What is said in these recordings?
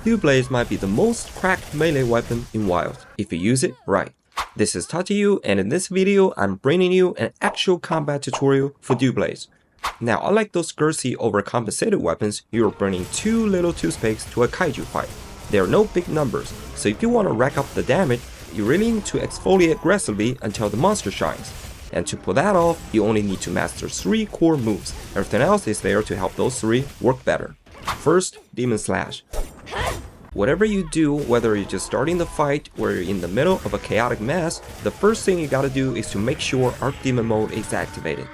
Dual Blades might be the most cracked melee weapon in Wilds, if you use it right. This is Tatayu, and in this video, I'm bringing you an actual combat tutorial for Dual Blades. Now, unlike those girthy overcompensated weapons, you're burning 2 little toothpicks to a kaiju fight. There are no big numbers, so if you want to rack up the damage, you really need to exfoliate aggressively until the monster shines. And to pull that off, you only need to master 3 core moves. Everything else is there to help those 3 work better. First, Demon Slash. Whatever you do, whether you're just starting the fight or you're in the middle of a chaotic mess, the first thing you gotta do is to make sure Arc Demon mode is activated.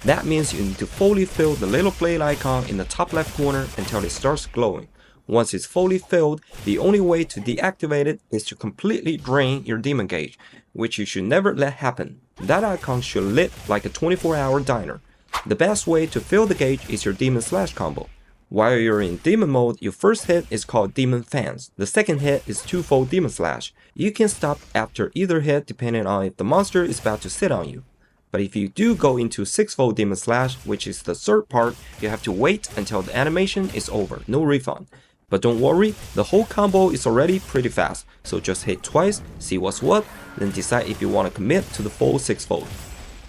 That means you need to fully fill the little blade icon in the top left corner until it starts glowing. Once it's fully filled, the only way to deactivate it is to completely drain your demon gauge, which you should never let happen. That icon should lit like a 24-hour diner. The best way to fill the gauge is your Demon Slash combo. While you're in Demon mode, your first hit is called Demon Fans. The second hit is 2-fold Demon Slash. You can stop after either hit depending on if the monster is about to sit on you. But if you do go into 6-fold Demon Slash, which is the third part, you have to wait until the animation is over, no refund. But don't worry, the whole combo is already pretty fast, so just hit twice, see what's what, then decide if you want to commit to the full 6-fold.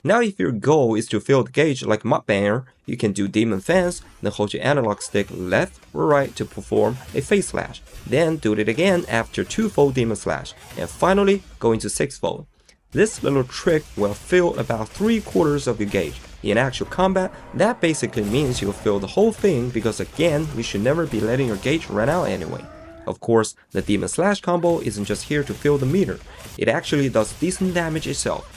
Now if your goal is to fill the gauge like Mudbanger, you can do Demon Fans, then hold your analog stick left or right to perform a Face Slash. Then do it again after 2-fold Demon Slash, and finally go into 6-fold. This little trick will fill about 3/4 of your gauge. In actual combat, that basically means you'll fill the whole thing because again, you should never be letting your gauge run out anyway. Of course, the Demon Slash combo isn't just here to fill the meter, it actually does decent damage itself.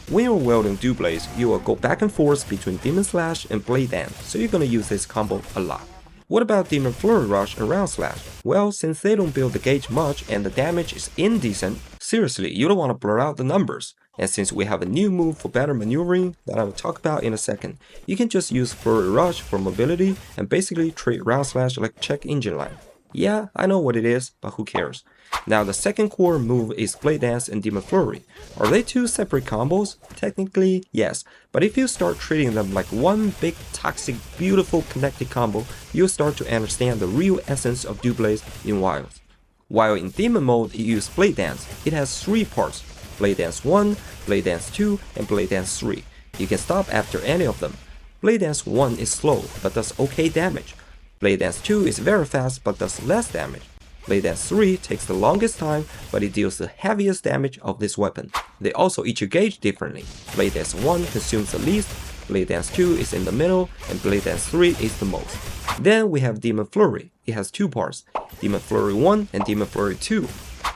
When you're wielding Dual Blades, you will go back and forth between Demon Slash and Blade Dance, so you're gonna use this combo a lot. What about Demon Flurry Rush and Round Slash? Well, since they don't build the gauge much and the damage is indecent, seriously, you don't want to blur out the numbers. And since we have a new move for better maneuvering that I will talk about in a second, you can just use Flurry Rush for mobility and basically treat Round Slash like check engine light. Yeah, I know what it is, but who cares? Now the second core move is Blade Dance and Demon Flurry. Are they 2 separate combos? Technically, yes, but if you start treating them like one big toxic beautiful connected combo, you'll start to understand the real essence of Dual Blades in Wilds. While in Demon mode you use Blade Dance, it has 3 parts: Blade Dance 1, Blade Dance 2, and Blade Dance 3. You can stop after any of them. Blade Dance 1 is slow, but does okay damage. Blade Dance 2 is very fast, but does less damage. Blade Dance 3 takes the longest time, but it deals the heaviest damage of this weapon. They also eat your gauge differently. Blade Dance 1 consumes the least, Blade Dance 2 is in the middle, and Blade Dance 3 is the most. Then we have Demon Flurry. It has 2 parts, Demon Flurry 1 and Demon Flurry 2.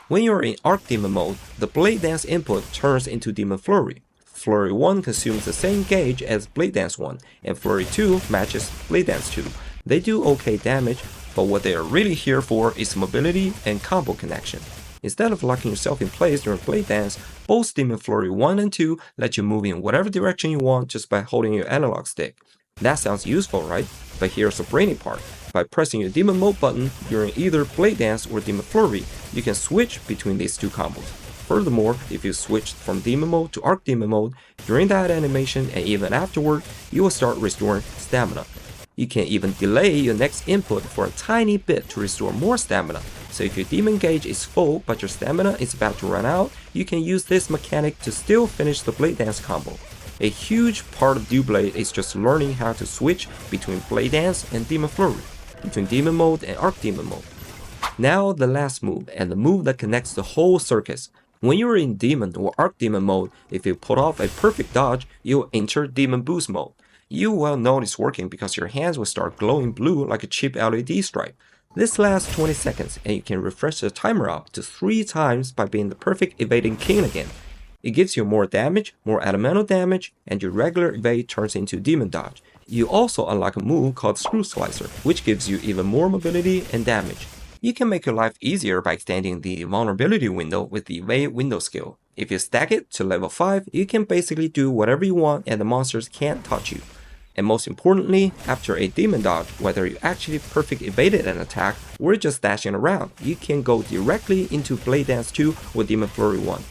When you're in Arc Demon mode, the Blade Dance input turns into Demon Flurry. Flurry 1 consumes the same gauge as Blade Dance 1, and Flurry 2 matches Blade Dance 2. They do okay damage, but what they are really here for is mobility and combo connection. Instead of locking yourself in place during Blade Dance, both Demon Flurry 1 and 2 let you move in whatever direction you want just by holding your analog stick. That sounds useful, right? But here's the brainy part. By pressing your Demon Mode button during either Blade Dance or Demon Flurry, you can switch between these 2 combos. Furthermore, if you switch from Demon mode to Arc Demon mode, during that animation and even afterward, you will start restoring stamina. You can even delay your next input for a tiny bit to restore more stamina. So if your demon gauge is full but your stamina is about to run out, you can use this mechanic to still finish the Blade Dance combo. A huge part of Dual Blade is just learning how to switch between Blade Dance and Demon Flurry, between Demon mode and Arc Demon mode. Now the last move, and the move that connects the whole circus. When you're in Demon or Arc Demon mode, if you pull off a perfect dodge, you'll enter Demon Boost mode. You will know it's working because your hands will start glowing blue like a cheap LED stripe. This lasts 20 seconds and you can refresh the timer up to 3 times by being the perfect evading king again. It gives you more damage, more elemental damage, and your regular evade turns into demon dodge. You also unlock a move called Screw Slicer, which gives you even more mobility and damage. You can make your life easier by extending the vulnerability window with the evade window skill. If you stack it to level 5, you can basically do whatever you want and the monsters can't touch you. And most importantly, after a demon dodge, whether you actually perfect evaded an attack or just dashing around, you can go directly into Blade Dance 2 or Demon Flurry 1.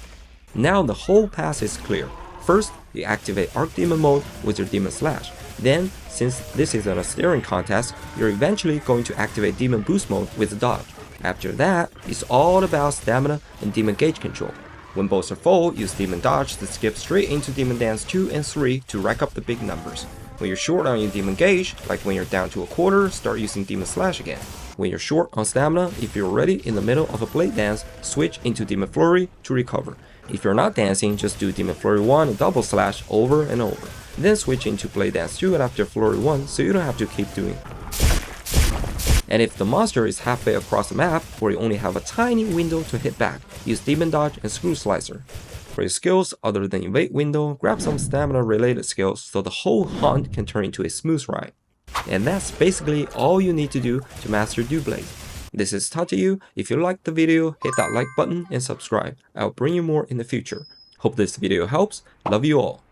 Now the whole path is clear. First, you activate Arc Demon mode with your Demon Slash. Then, since this is a steering contest, you're eventually going to activate Demon Boost mode with a dodge. After that, it's all about stamina and demon gauge control. When both are full, use demon dodge to skip straight into demon dance 2 and 3 to rack up the big numbers. When you're short on your demon gauge, like when you're down to a quarter, start using demon slash again. When you're short on stamina, if you're already in the middle of a blade dance, switch into demon flurry to recover. If you're not dancing, just do demon flurry 1 and double slash over and over. Then switch into blade dance 2 after flurry 1 so you don't have to keep doing. And if the monster is halfway across the map, or you only have a tiny window to hit back, use demon dodge and screw slicer. For your skills other than evade window, grab some stamina related skills so the whole hunt can turn into a smooth ride. And that's basically all you need to do to master Doublade. This is Tachiyu. If you liked the video, hit that like button and subscribe. I'll bring you more in the future. Hope this video helps. Love you all.